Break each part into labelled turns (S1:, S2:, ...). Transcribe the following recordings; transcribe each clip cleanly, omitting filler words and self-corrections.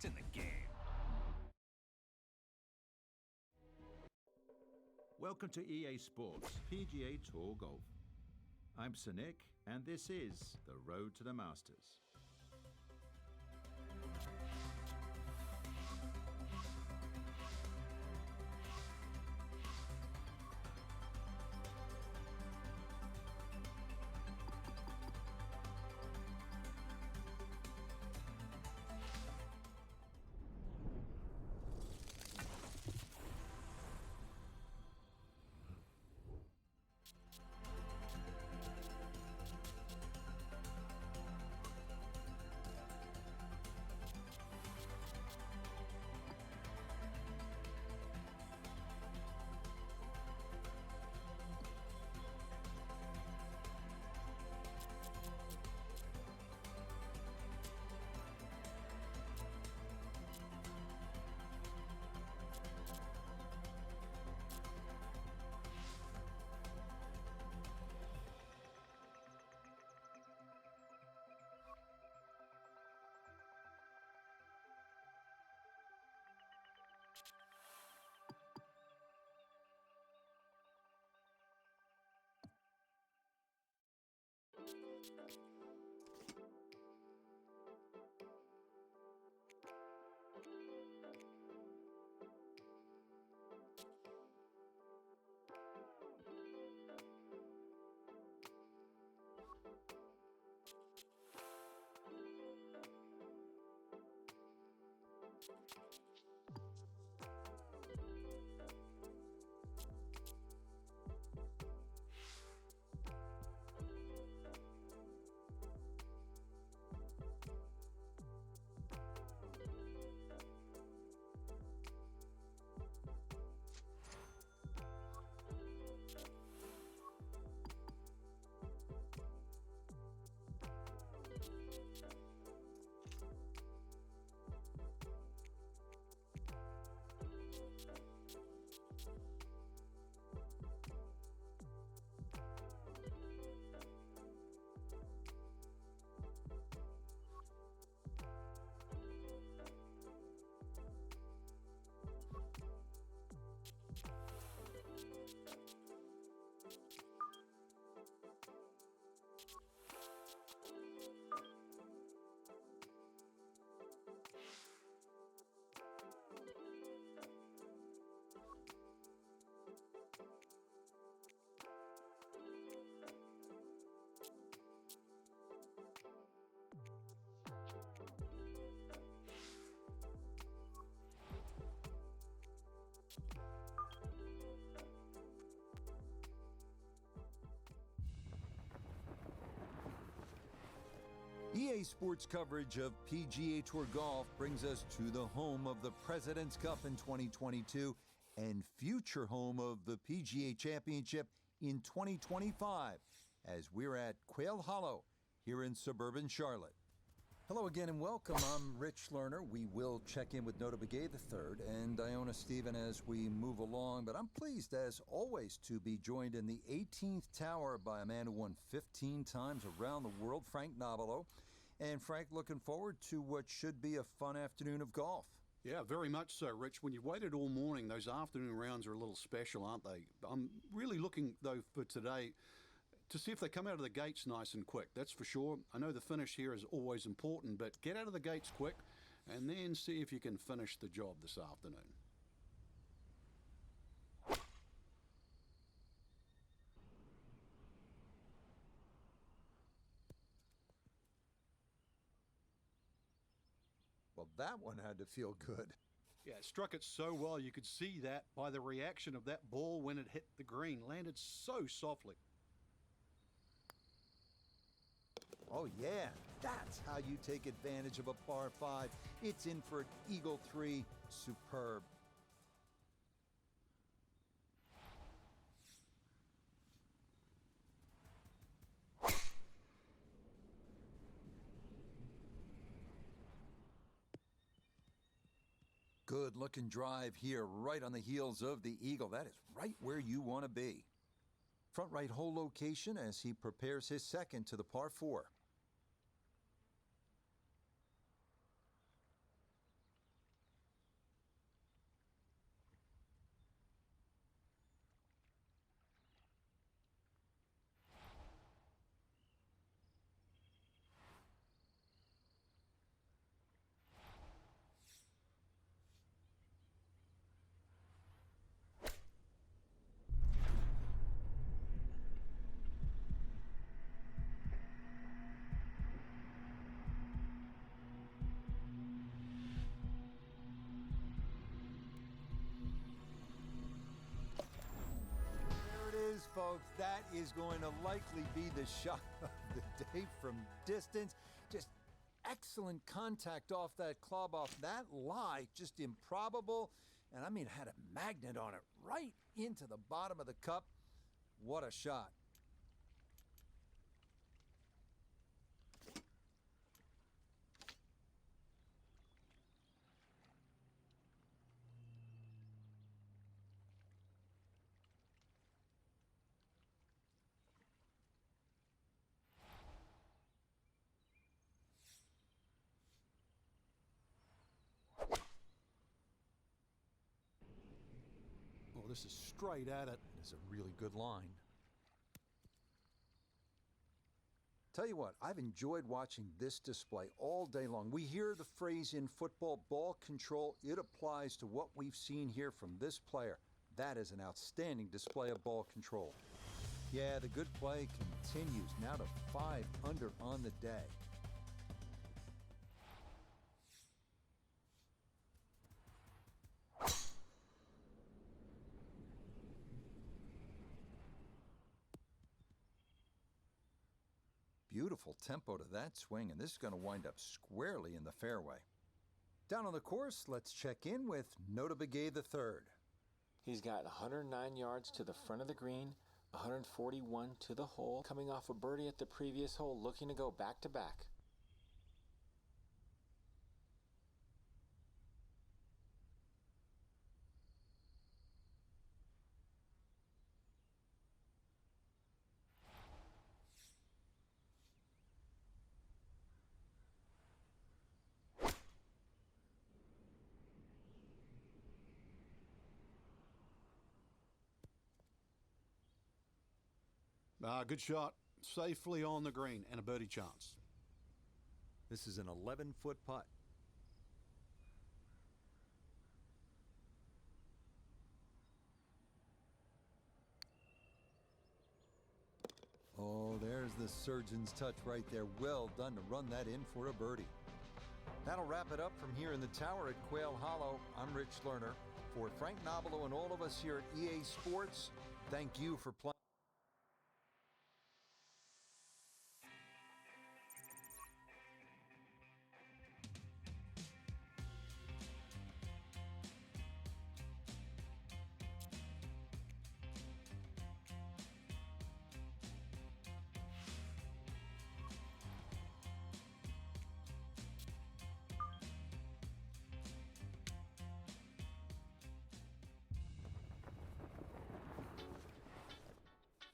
S1: It's in the game.
S2: Welcome to EA Sports PGA Tour Golf. I'm Sir Nick, and this is the Road to the Masters.
S3: EA Sports coverage of PGA Tour Golf brings us to the home of the President's Cup in 2022 and future home of the PGA Championship in 2025 as we're at Quail Hollow here in suburban Charlotte. Hello again and welcome. I'm Rich Lerner. We will check in with Nota Begay III and Iona Stephen as we move along, but I'm pleased as always to be joined in the 18th tower by a man who won 15 times around the world, Frank Nobilo. And Frank, looking forward to what should be a fun afternoon of golf.
S4: Yeah, very much so, Rich. When you've waited all morning, those afternoon rounds are a little special, aren't they? I'm really looking, though, for today to see if they come out of the gates nice and quick. That's for sure. I know the finish here is always important, but get out of the gates quick and then see if you can finish the job this afternoon.
S3: Well, that one had to feel good.
S4: Yeah, it struck it so well. You could see that by the reaction of that ball when it hit the green. Landed so softly.
S3: Oh, yeah, that's how you take advantage of a par 5. It's in for an Eagle 3. Superb. Good looking drive here, right on the heels of the Eagle. That is right where you want to be. Front right hole location as he prepares his second to the par 4. That is going to likely be the shot of the day from distance. Just excellent contact off that club, off that lie. Just improbable. And I mean, it had a magnet on it right into the bottom of the cup. What a shot.
S4: Oh, this is straight at it.
S3: It's a really good line. Tell you what, I've enjoyed watching this display all day long. We hear the phrase in football, ball control. It applies to what we've seen here from this player. That is an outstanding display of ball control. Yeah, the good play continues. Now to 5 under on the day. Beautiful tempo to that swing, and this is going to wind up squarely in the fairway. Down on the course, let's check in with Nota Begay III.
S1: He's got 109 yards to the front of the green, 141 to the hole, coming off a birdie at the previous hole, looking to go back to back.
S4: Good shot. Safely on the green and a birdie chance.
S3: This is an 11-foot putt. Oh, there's the surgeon's touch right there. Well done to run that in for a birdie. That'll wrap it up from here in the tower at Quail Hollow. I'm Rich Lerner. For Frank Nobilo and all of us here at EA Sports, thank you for playing.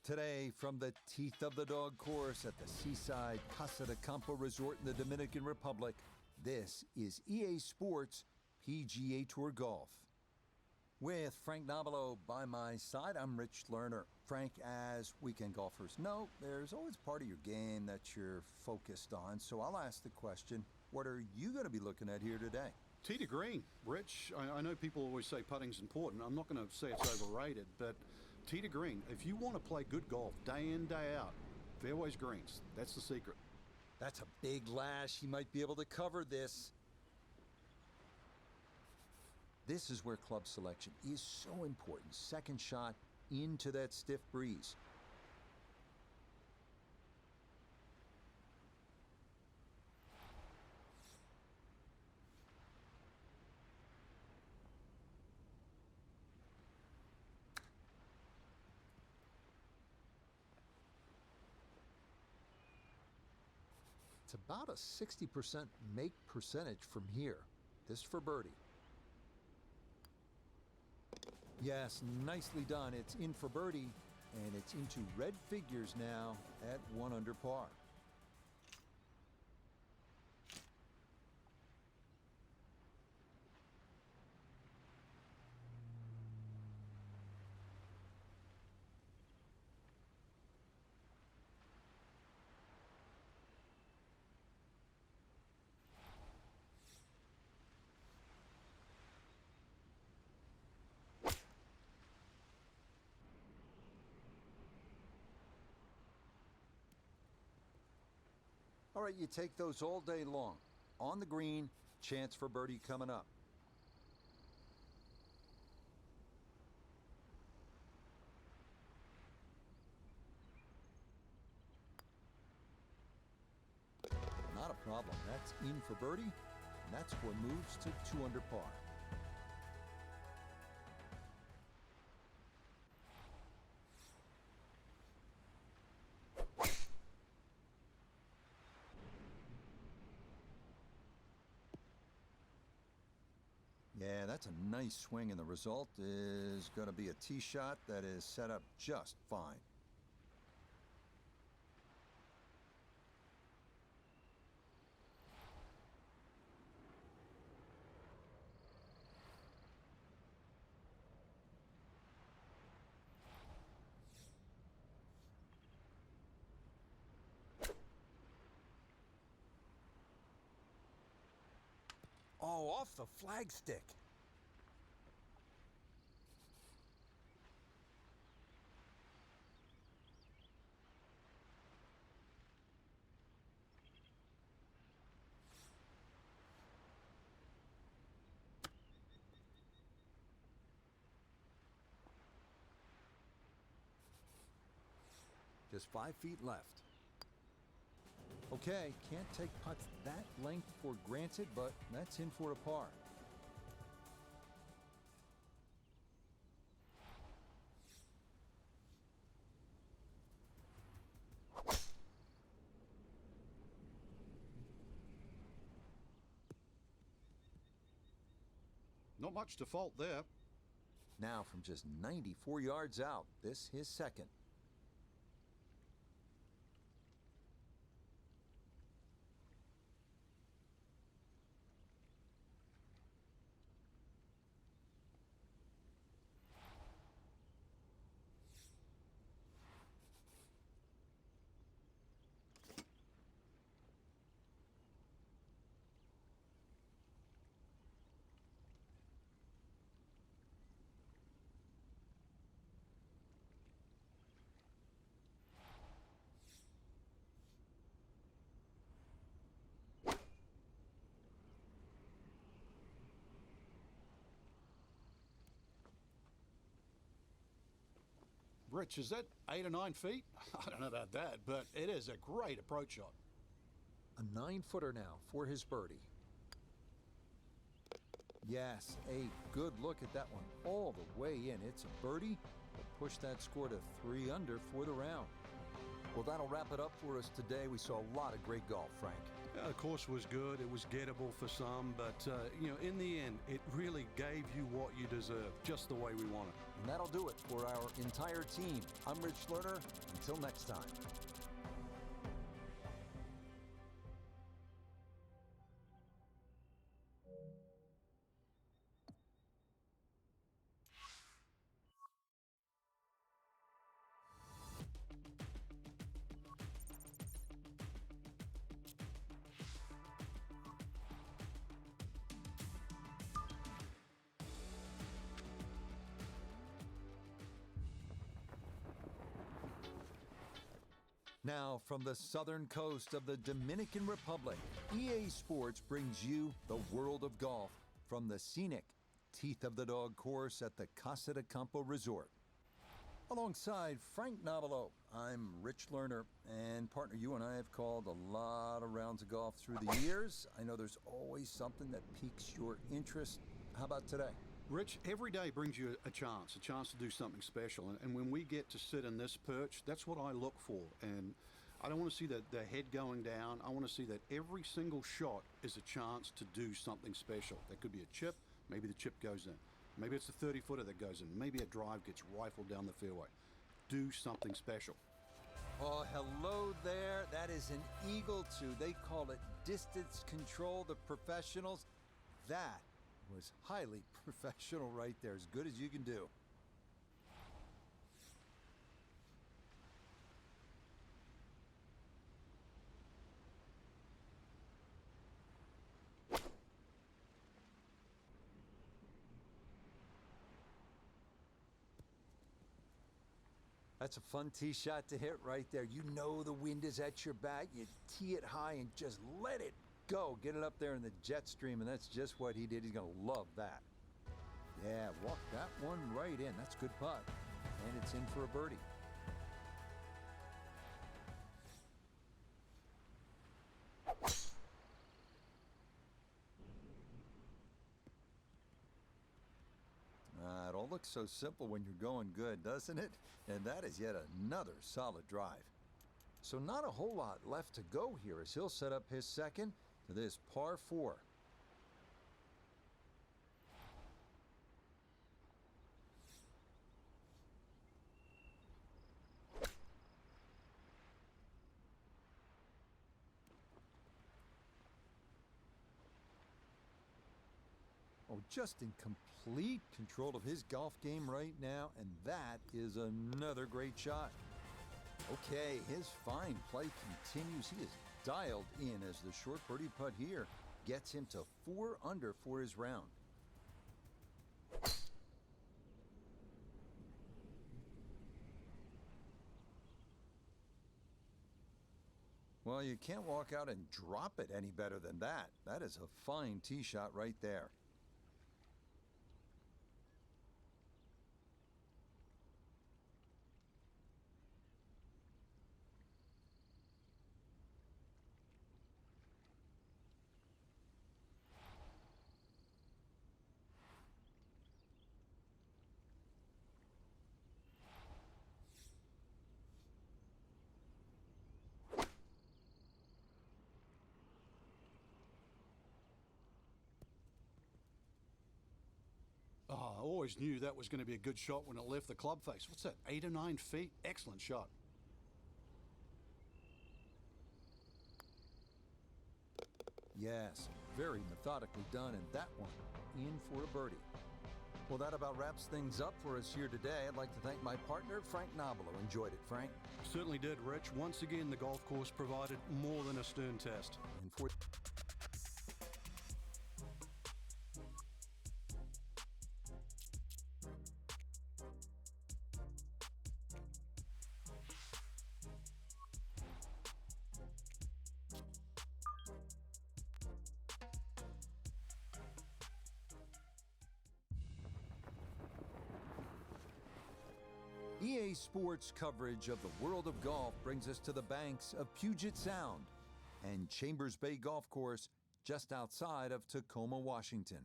S3: Today, from the teeth of the dog course at the seaside Casa de Campo Resort in the Dominican Republic, this is EA Sports PGA Tour Golf. With Frank Nobilo by my side, I'm Rich Lerner. Frank, as weekend golfers know, there's always part of your game that you're focused on, so I'll ask the question, what are you going to be looking at here today?
S4: Tee to green. Rich, I know people always say putting's important. I'm not going to say it's overrated, but tee to green. If you want to play good golf day in, day out, fairways, greens. That's the secret.
S3: That's a big lash. He might be able to cover this. This is where club selection is so important. Second shot into that stiff breeze. It's about a 60% make percentage from here. This for birdie. Yes, nicely done. It's in for birdie, and it's into red figures now at 1 under par. All right, you take those all day long. On the green, chance for birdie coming up. problem. That's in for birdie, and that score moves to 2 under par. Yeah, that's a nice swing, and the result is going to be a tee shot that is set up just fine. Oh, off the flagstick. Just 5 feet left. Okay, can't take putts that length for granted, but that's in for a par.
S4: Not much to fault there.
S3: Now from just 94 yards out, this his second.
S4: Rich, is that 8 or 9 feet? I don't know about that, but it is a great approach shot.
S3: A 9-footer now for his birdie. Yes, a good look at that one all the way in. It's a birdie. We'll push that score to 3 under for the round. Well, that'll wrap it up for us today. We saw a lot of great golf, Frank.
S4: Yeah, the course was good. It was gettable for some, but, in the end, it really gave you what you deserve, just the way we want it.
S3: And that'll do it for our entire team. I'm Rich Lerner. Until next time. Now, from the southern coast of the Dominican Republic, EA Sports brings you the world of golf from the scenic Teeth of the Dog course at the Casa de Campo Resort. Alongside Frank Novelo, I'm Rich Lerner, and partner, you and I have called a lot of rounds of golf through the years. I know there's always something that piques your interest. How about today?
S4: Rich, every day brings you a chance to do something special. And when we get to sit in this perch, that's what I look for. And I don't want to see the head going down. I want to see that every single shot is a chance to do something special. That could be a chip. Maybe the chip goes in. Maybe it's a 30-footer that goes in. Maybe a drive gets rifled down the fairway. Do something special.
S3: Oh, hello there. That is an Eagle 2. They call it distance control, the professionals. That was highly professional right there, as good as you can do. That's a fun tee shot to hit right there. You know the wind is at your back. You tee it high and just let it go. Get it up there in the jet stream, and that's just what he did. He's going to love that. Yeah, walk that one right in. That's a good putt. And it's in for a birdie. looks so simple when you're going good, doesn't it? And that is yet another solid drive. So not a whole lot left to go here as he'll set up his second to this par 4. Oh, just in complete control of his golf game right now, and that is another great shot. Okay, his fine play continues. He is dialed in as the short birdie putt here gets him to 4 under for his round. Well, you can't walk out and drop it any better than that. That is a fine tee shot right there.
S4: Oh, I always knew that was going to be a good shot when it left the club face. What's that, 8 or 9 feet? Excellent shot.
S3: Yes, very methodically done, and that one in for a birdie. Well, that about wraps things up for us here today. I'd like to thank my partner, Frank Nobilo. Enjoyed it, Frank.
S4: Certainly did, Rich. Once again, the golf course provided more than a stern test.
S3: And for EA Sports coverage of the world of golf brings us to the banks of Puget Sound and Chambers Bay Golf Course just outside of Tacoma, Washington.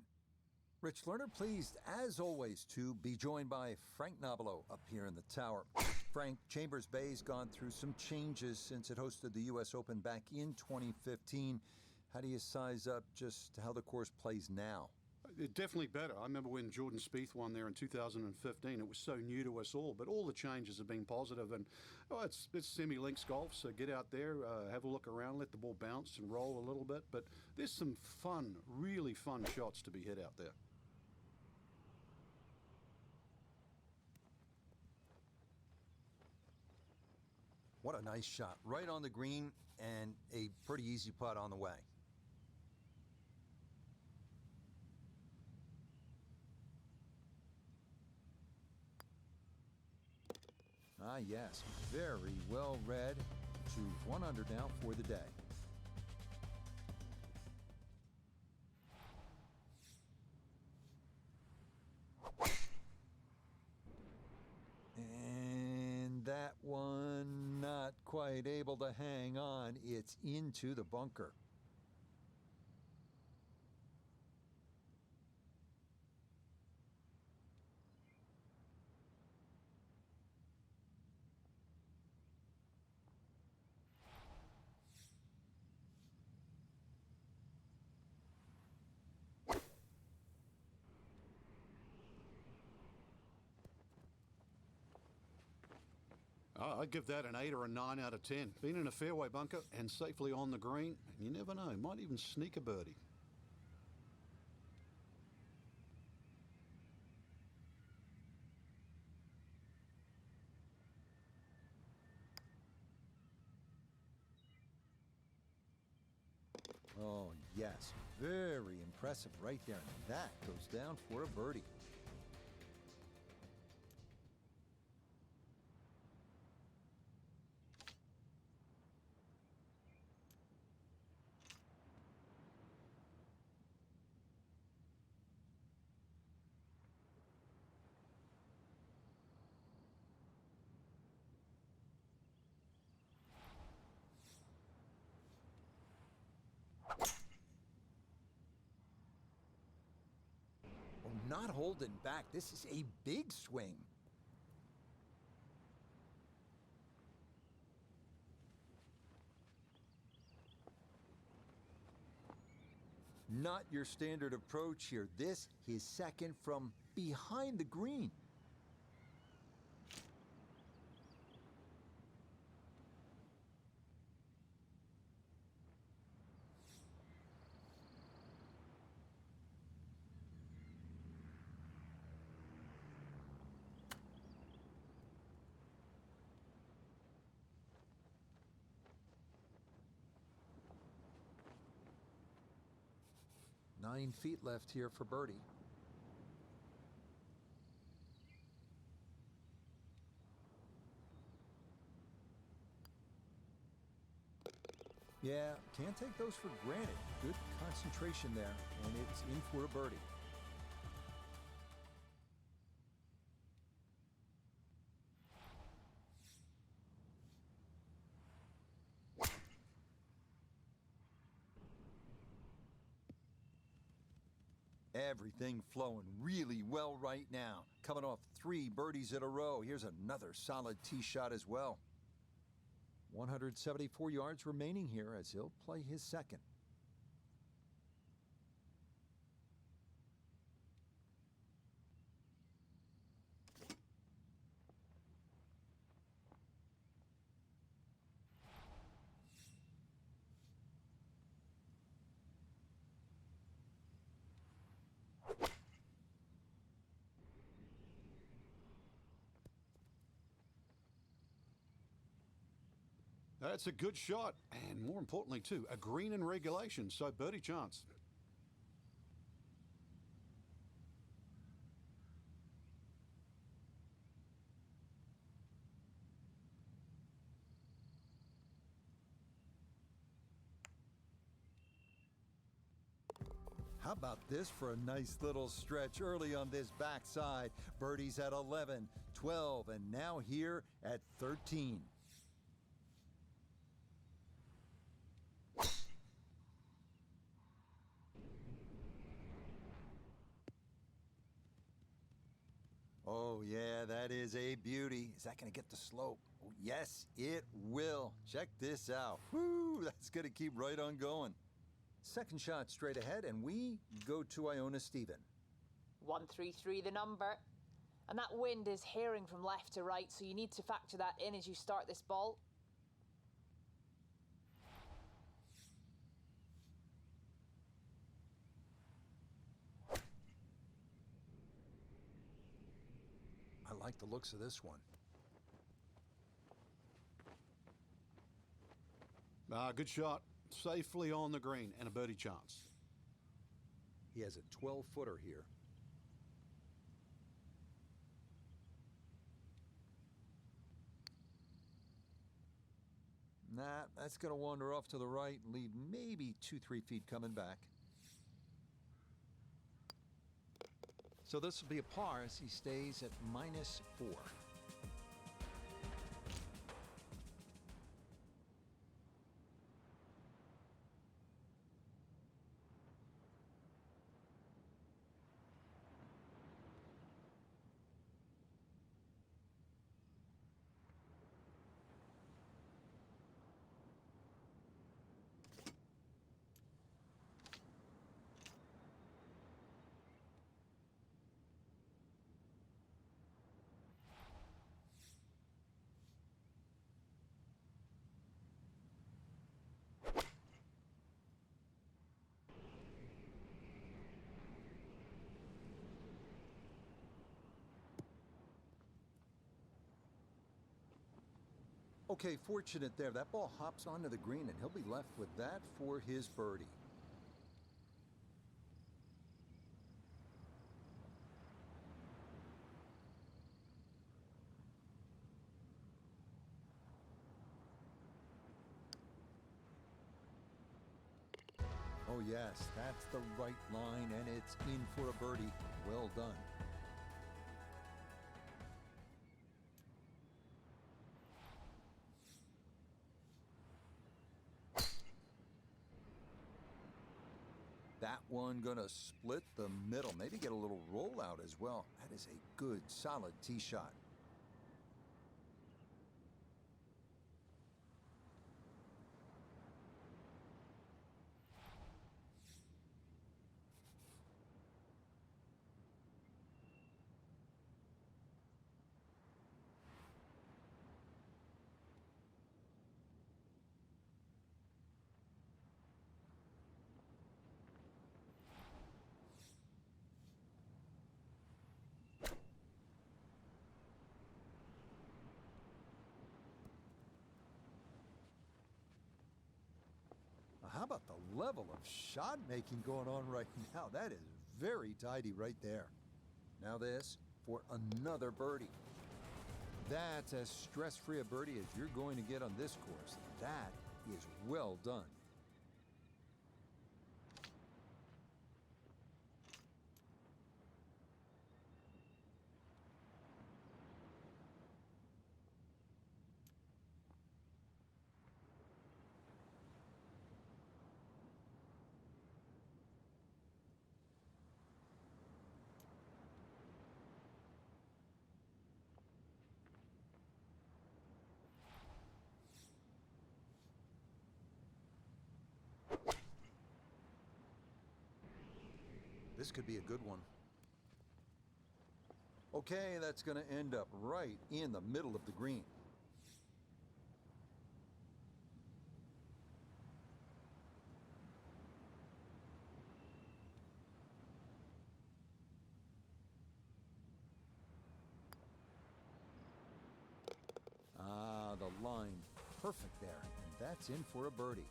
S3: Rich Lerner, pleased as always to be joined by Frank Nobilo up here in the tower. Frank, Chambers Bay's gone through some changes since it hosted the U.S. Open back in 2015. How do you size up just how the course plays now?
S4: Definitely better. I remember when Jordan Spieth won there in 2015. It was so new to us all, but all the changes have been positive. And it's semi-links golf, so get out there, have a look around, let the ball bounce and roll a little bit. But there's some fun, really fun shots to be hit out there.
S3: What a nice shot. Right on the green and a pretty easy putt on the way. Ah, yes, very well read. To 1 under now for the day. And that one not quite able to hang on. It's into the bunker.
S4: I'd give that an 8 or a 9 out of 10. Been in a fairway bunker and safely on the green, and you never know, might even sneak a birdie.
S3: Oh, yes, very impressive right there. And that goes down for a birdie. not holding back. This is a big swing. Not your standard approach here. This, his second from behind the green. Nine feet left here for birdie. Yeah, can't take those for granted. Good concentration there, and it's in for a birdie. Everything flowing really well right now. Coming off 3 birdies in a row. Here's another solid tee shot as well. 174 yards remaining here as he'll play his second.
S4: That's a good shot, and more importantly, too, a green in regulation, so birdie chance.
S3: How about this for a nice little stretch early on this backside? Birdies at 11, 12, and now here at 13. Oh, yeah, that is a beauty. Is that going to get the slope? Oh, yes, it will. Check this out. Whoo, that's going to keep right on going. Second shot straight ahead, and we go to Iona Stephen.
S5: 133 the number. And that wind is herring from left to right, so you need to factor that in as you start this ball.
S3: I like the looks of this one.
S4: Good shot. Safely on the green and a birdie chance.
S3: He has a 12-footer here. Nah, that's going to wander off to the right and leave maybe 2-3 feet coming back. So this will be a par as he stays at -4. Okay, fortunate there. That ball hops onto the green, and he'll be left with that for his birdie. Oh, yes, that's the right line, and it's in for a birdie. Well done. That one going to split the middle, maybe get a little rollout as well. That is a good, solid tee shot. How about the level of shot making going on right now? That is very tidy right there. Now this for another birdie. That's as stress-free a birdie as you're going to get on this course. That is well done. This could be a good one. Okay, that's going to end up right in the middle of the green. Ah, the line perfect there, and that's in for a birdie.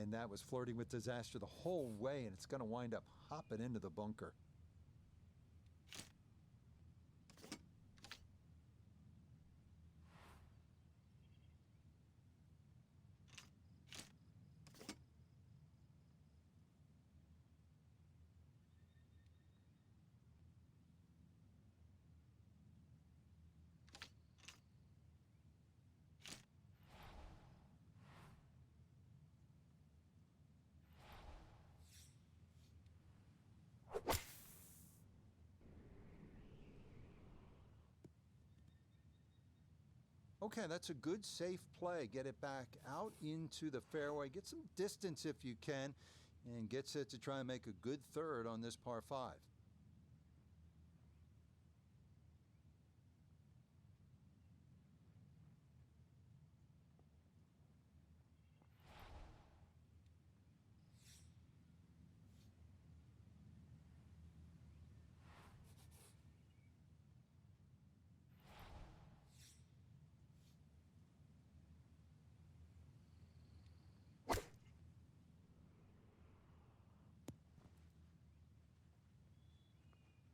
S3: And that was flirting with disaster the whole way, and it's going to wind up hopping into the bunker. Okay, that's a good, safe play. Get it back out into the fairway. Get some distance if you can, and get set to try and make a good third on this par 5.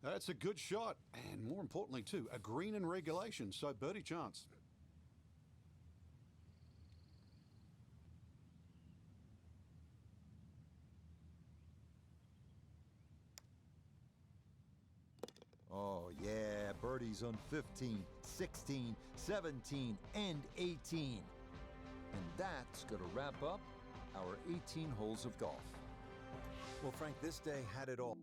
S4: That's a good shot, and more importantly, too, a green in regulation, so birdie chance.
S3: Oh, yeah, birdies on 15, 16, 17, and 18. And that's going to wrap up our 18 holes of golf. Well, Frank, this day had it all.